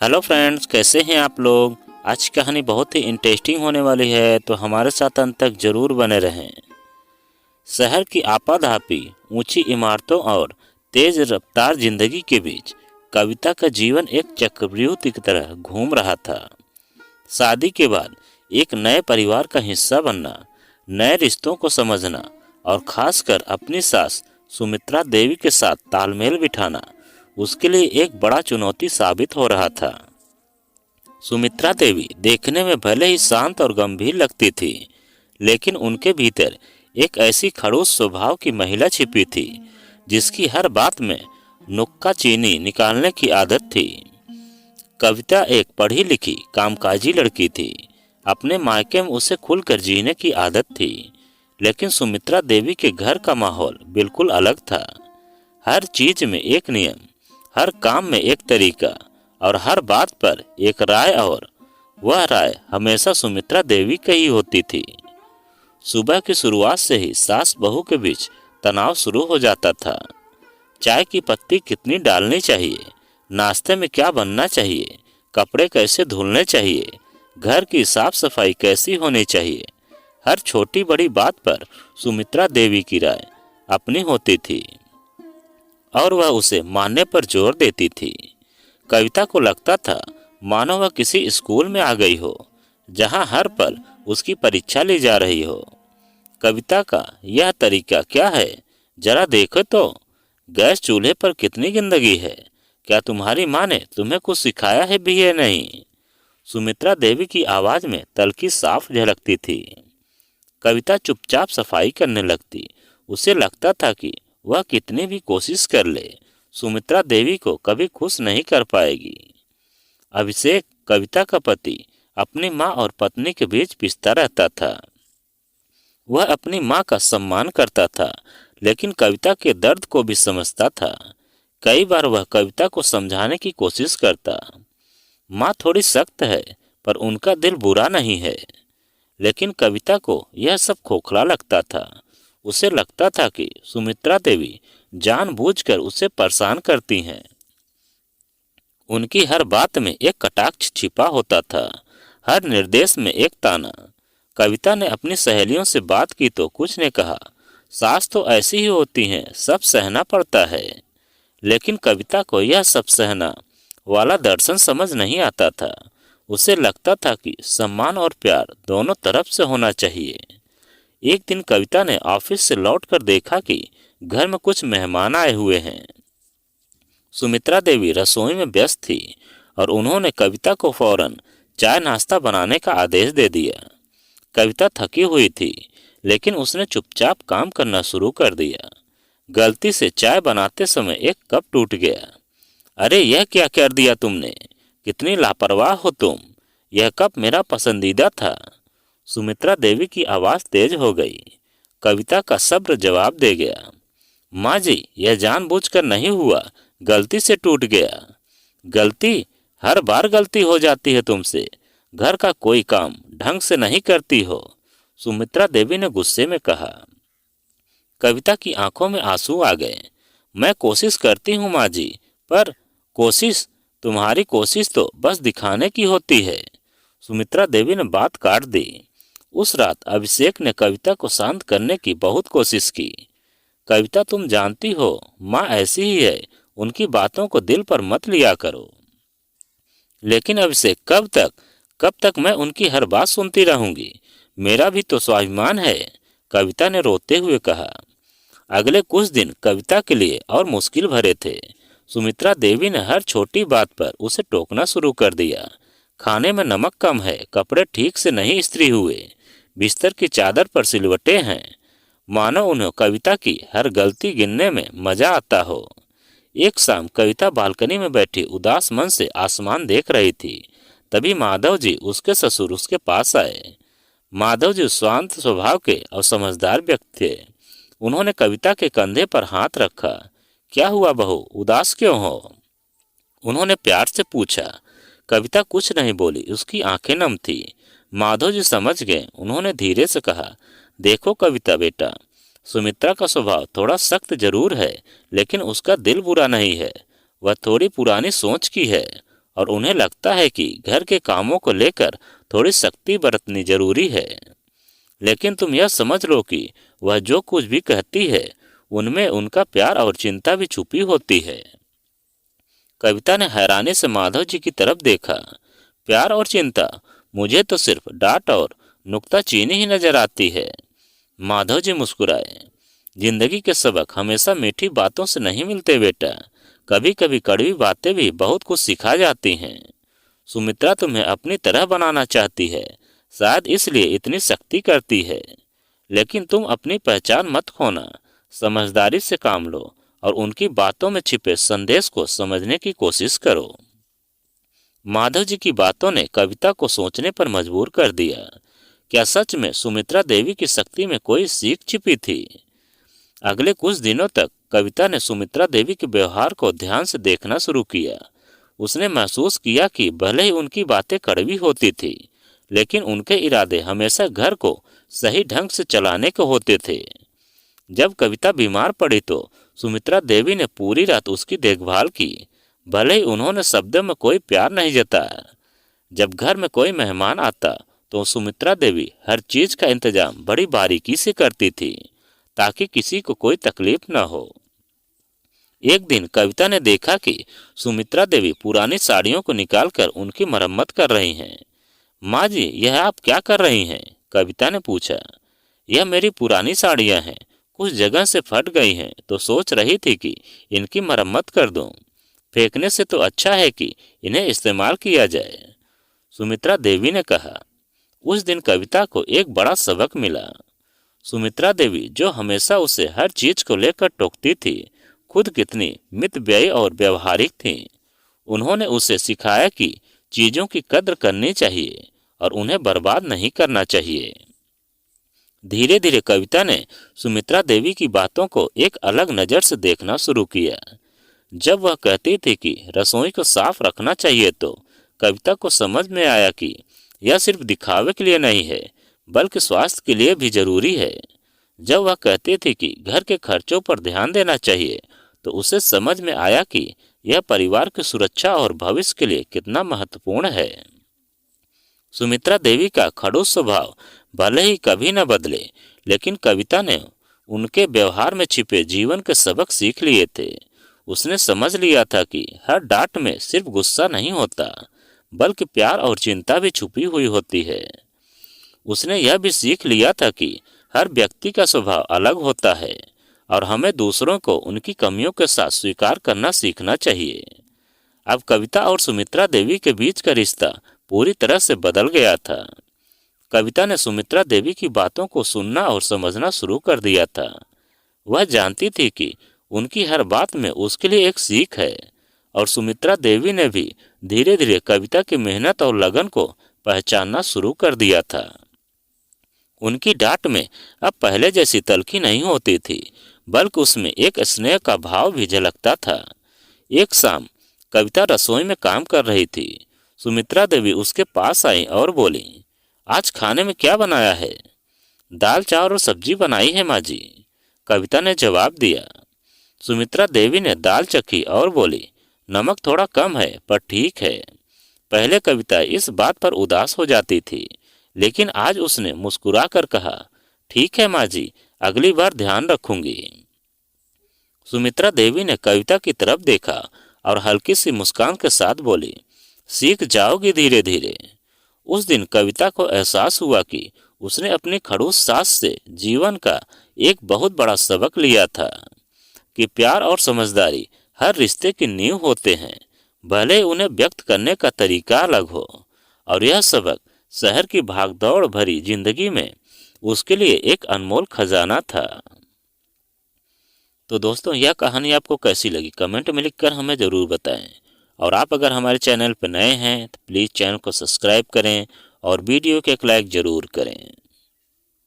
Hello friends, कैसे हैं आप लोग। आज की कहानी बहुत ही इंटरेस्टिंग होने वाली है, तो हमारे साथ अंत तक जरूर बने रहें। शहर की आपाधापी, ऊंची इमारतों और तेज रफ्तार जिंदगी के बीच कविता का जीवन एक चक्रव्यूह की तरह घूम रहा था। शादी के बाद एक नए परिवार का हिस्सा बनना, नए रिश्तों को समझना और खासकर अपनी सास सुमित्रा देवी के साथ तालमेल बिठाना उसके लिए एक बड़ा चुनौती साबित हो रहा था। सुमित्रा देवी देखने में भले ही शांत और गंभीर लगती थी, लेकिन उनके भीतर एक ऐसी खड़ूस स्वभाव की महिला छिपी थी जिसकी हर बात में नुक्का चीनी निकालने की आदत थी। कविता एक पढ़ी लिखी कामकाजी लड़की थी। अपने मायके में उसे खुलकर जीने की आदत थी, लेकिन सुमित्रा देवी के घर का माहौल बिल्कुल अलग था। हर चीज में एक नियम, हर काम में एक तरीका और हर बात पर एक राय, और वह राय हमेशा सुमित्रा देवी की ही होती थी। सुबह की शुरुआत से ही सास बहू के बीच तनाव शुरू हो जाता था। चाय की पत्ती कितनी डालनी चाहिए, नाश्ते में क्या बनना चाहिए, कपड़े कैसे धुलने चाहिए, घर की साफ सफाई कैसी होनी चाहिए। हर छोटी बड़ी बात पर सुमित्रा देवी की राय अपनी होती थी और वह उसे मानने पर जोर देती थी। कविता को लगता था मानो वह किसी स्कूल में आ गई हो, जहां हर पल उसकी परीक्षा ली जा रही हो। कविता का यह तरीका क्या है, जरा देखो तो। गैस चूल्हे पर कितनी गंदगी है, क्या तुम्हारी माँ ने तुम्हें कुछ सिखाया है भी या नहीं। सुमित्रा देवी की आवाज में तल्खी साफ झलकती थी। कविता चुपचाप सफाई करने लगती। उसे लगता था कि वह कितनी भी कोशिश कर ले, सुमित्रा देवी को कभी खुश नहीं कर पाएगी। अभिषेक, कविता का पति, अपनी माँ और पत्नी के बीच पिसता रहता था। वह अपनी माँ का सम्मान करता था, लेकिन कविता के दर्द को भी समझता था। कई बार वह कविता को समझाने की कोशिश करता। माँ थोड़ी सख्त है, पर उनका दिल बुरा नहीं है। लेकिन कविता को यह सब खोखला लगता था। उसे लगता था कि सुमित्रा देवी जानबूझकर उसे परेशान करती हैं। उनकी हर बात में एक कटाक्ष छिपा होता था, हर निर्देश में एक ताना। कविता ने अपनी सहेलियों से बात की तो कुछ ने कहा, सास तो ऐसी ही होती हैं, सब सहना पड़ता है। लेकिन कविता को यह सब सहना वाला दर्शन समझ नहीं आता था। उसे लगता था कि सम्मान और प्यार दोनों तरफ से होना चाहिए। एक दिन कविता ने ऑफिस से लौटकर देखा कि घर में कुछ मेहमान आए हुए हैं। सुमित्रा देवी रसोई में व्यस्त थी और उन्होंने कविता को फौरन चाय नाश्ता बनाने का आदेश दे दिया। कविता थकी हुई थी, लेकिन उसने चुपचाप काम करना शुरू कर दिया। गलती से चाय बनाते समय एक कप टूट गया। अरे, यह क्या कर दिया तुमने, कितनी लापरवाह हो तुम, यह कप मेरा पसंदीदा था। सुमित्रा देवी की आवाज तेज हो गई। कविता का सब्र जवाब दे गया, माँ जी, यह जानबूझकर नहीं हुआ, गलती से टूट गया। गलती? हर बार गलती हो जाती है तुमसे। घर का कोई काम ढंग से नहीं करती हो, सुमित्रा देवी ने गुस्से में कहा। कविता की आंखों में आंसू आ गए। मैं कोशिश करती हूँ माँ जी, पर कोशिश, तुम्हारी कोशिश तो बस दिखाने की होती है। सुमित्रा देवी ने बात काट दी। उस रात अभिषेक ने कविता को शांत करने की बहुत कोशिश की। कविता, तुम जानती हो माँ ऐसी ही है, उनकी बातों को दिल पर मत लिया करो। लेकिन अभिषेक, कब तक मैं उनकी हर बात सुनती रहूंगी, मेरा भी तो स्वाभिमान है, कविता ने रोते हुए कहा। अगले कुछ दिन कविता के लिए और मुश्किल भरे थे। सुमित्रा देवी ने हर छोटी बात पर उसे टोकना शुरू कर दिया। खाने में नमक कम है, कपड़े ठीक से नहीं इस्त्री हुए, बिस्तर की चादर पर सिलवटें हैं। मानो उन्हें कविता की हर गलती गिनने में मजा आता हो। एक शाम कविता बालकनी में बैठी उदास मन से आसमान देख रही थी। तभी माधव जी, उसके ससुर, उसके पास आए। माधव जी शांत स्वभाव के और समझदार व्यक्ति थे। उन्होंने कविता के कंधे पर हाथ रखा। क्या हुआ बहू, उदास क्यों हो, उन्होंने प्यार से पूछा। कविता कुछ नहीं बोली, उसकी आंखें नम थी। माधव जी समझ गए। उन्होंने धीरे से कहा, देखो कविता बेटा, सुमित्रा का स्वभाव थोड़ा सख्त जरूर है, लेकिन उसका दिल बुरा नहीं है। वह थोड़ी पुरानी सोच की है और उन्हें लगता है कि घर के कामों को लेकर थोड़ी सख्ती बरतनी जरूरी है। लेकिन तुम यह समझ लो कि वह जो कुछ भी कहती है उनमें उनका प्यार और चिंता भी छुपी होती है। कविता ने हैरानी से माधव जी की तरफ देखा। प्यार और चिंता? मुझे तो सिर्फ डांट और नुक्ताचीनी ही नजर आती है। माधव जी मुस्कुराए। जिंदगी के सबक हमेशा मीठी बातों से नहीं मिलते बेटा, कभी कभी कड़वी बातें भी बहुत कुछ सिखा जाती हैं। सुमित्रा तुम्हें अपनी तरह बनाना चाहती है, शायद इसलिए इतनी सख्ती करती है। लेकिन तुम अपनी पहचान मत खोना, समझदारी से काम लो और उनकी बातों में छिपे संदेश को समझने की कोशिश करो। माधव जी की बातों ने कविता को सोचने पर मजबूर कर दिया। क्या सच में सुमित्रा देवी की शक्ति में कोई सीख छिपी थी? अगले कुछ दिनों तक कविता ने सुमित्रा देवी के व्यवहार को ध्यान से देखना शुरू किया। उसने महसूस किया कि भले ही उनकी बातें कड़वी होती थी, लेकिन उनके इरादे हमेशा घर को सही ढंग से चलाने के होते थे। जब कविता बीमार पड़ी तो सुमित्रा देवी ने पूरी रात उसकी देखभाल की, भले ही उन्होंने शब्दों में कोई प्यार नहीं जताया। जब घर में कोई मेहमान आता तो सुमित्रा देवी हर चीज का इंतजाम बड़ी बारीकी से करती थी, ताकि किसी को कोई तकलीफ न हो। एक दिन कविता ने देखा कि सुमित्रा देवी पुरानी साड़ियों को निकालकर उनकी मरम्मत कर रही हैं। माँ जी, यह आप क्या कर रही हैं? कविता ने पूछा। यह मेरी पुरानी साड़ियाँ हैं, कुछ जगह से फट गई हैं तो सोच रही थी कि इनकी मरम्मत कर दूं। फेंकने से तो अच्छा है कि इन्हें इस्तेमाल किया जाए, सुमित्रा देवी ने कहा। उस दिन कविता को एक बड़ा सबक मिला। सुमित्रा देवी, जो हमेशा उसे हर चीज को लेकर टोकती थी, खुद कितनी मितव्ययी और व्यवहारिक थी। उन्होंने उसे सिखाया कि चीजों की कद्र करनी चाहिए और उन्हें बर्बाद नहीं करना चाहिए। धीरे धीरे कविता ने सुमित्रा देवी की बातों को एक अलग नज़र से देखना शुरू किया। जब वह कहती थी कि रसोई को साफ रखना चाहिए तो कविता को समझ में आया कि यह सिर्फ दिखावे के लिए नहीं है, बल्कि स्वास्थ्य के लिए भी जरूरी है। जब वह कहती थी कि घर के खर्चों पर ध्यान देना चाहिए तो उसे समझ में आया कि यह परिवार की सुरक्षा और भविष्य के लिए कितना महत्वपूर्ण है। सुमित्रा देवी का खड़ूस स्वभाव भले ही कभी न बदले, लेकिन कविता ने उनके व्यवहार में छिपे जीवन के सबक सीख लिए थे। उसने समझ लिया था कि हर डांट में सिर्फ गुस्सा नहीं होता, बल्कि प्यार और चिंता भी छुपी हुई होती है। उसने यह भी सीख लिया था कि हर व्यक्ति का स्वभाव अलग होता है और हमें दूसरों को उनकी कमियों के साथ स्वीकार करना सीखना चाहिए। अब कविता और सुमित्रा देवी के बीच का रिश्ता पूरी तरह से बदल गया था। कविता ने सुमित्रा देवी की बातों को सुनना और समझना शुरू कर दिया था। वह जानती थी कि उनकी हर बात में उसके लिए एक सीख है, और सुमित्रा देवी ने भी धीरे धीरे कविता की मेहनत और लगन को पहचानना शुरू कर दिया था। उनकी डांट में अब पहले जैसी तल्खी नहीं होती थी, बल्कि उसमें एक स्नेह का भाव भी झलकता था। एक शाम कविता रसोई में काम कर रही थी। सुमित्रा देवी उसके पास आई और बोली, आज खाने में क्या बनाया है? दाल चावल और सब्जी बनाई है माँ जी, कविता ने जवाब दिया। सुमित्रा देवी ने दाल चखी और बोली, नमक थोड़ा कम है पर ठीक है। पहले कविता इस बात पर उदास हो जाती थी, लेकिन आज उसने मुस्कुरा कर कहा, ठीक है माँ जी, अगली बार ध्यान रखूंगी। सुमित्रा देवी ने कविता की तरफ देखा और हल्की सी मुस्कान के साथ बोली, सीख जाओगी धीरे धीरे। उस दिन कविता को एहसास हुआ कि उसने अपनी खड़ूस सास से जीवन का एक बहुत बड़ा सबक लिया था कि प्यार और समझदारी हर रिश्ते की नींव होते हैं, भले उन्हें व्यक्त करने का तरीका अलग हो। और यह सबक शहर की भागदौड़ भरी जिंदगी में उसके लिए एक अनमोल खजाना था। तो दोस्तों, यह कहानी आपको कैसी लगी कमेंट में लिखकर हमें ज़रूर बताएं। और आप अगर हमारे चैनल पर नए हैं तो प्लीज़ चैनल को सब्सक्राइब करें और वीडियो को एक लाइक ज़रूर करें।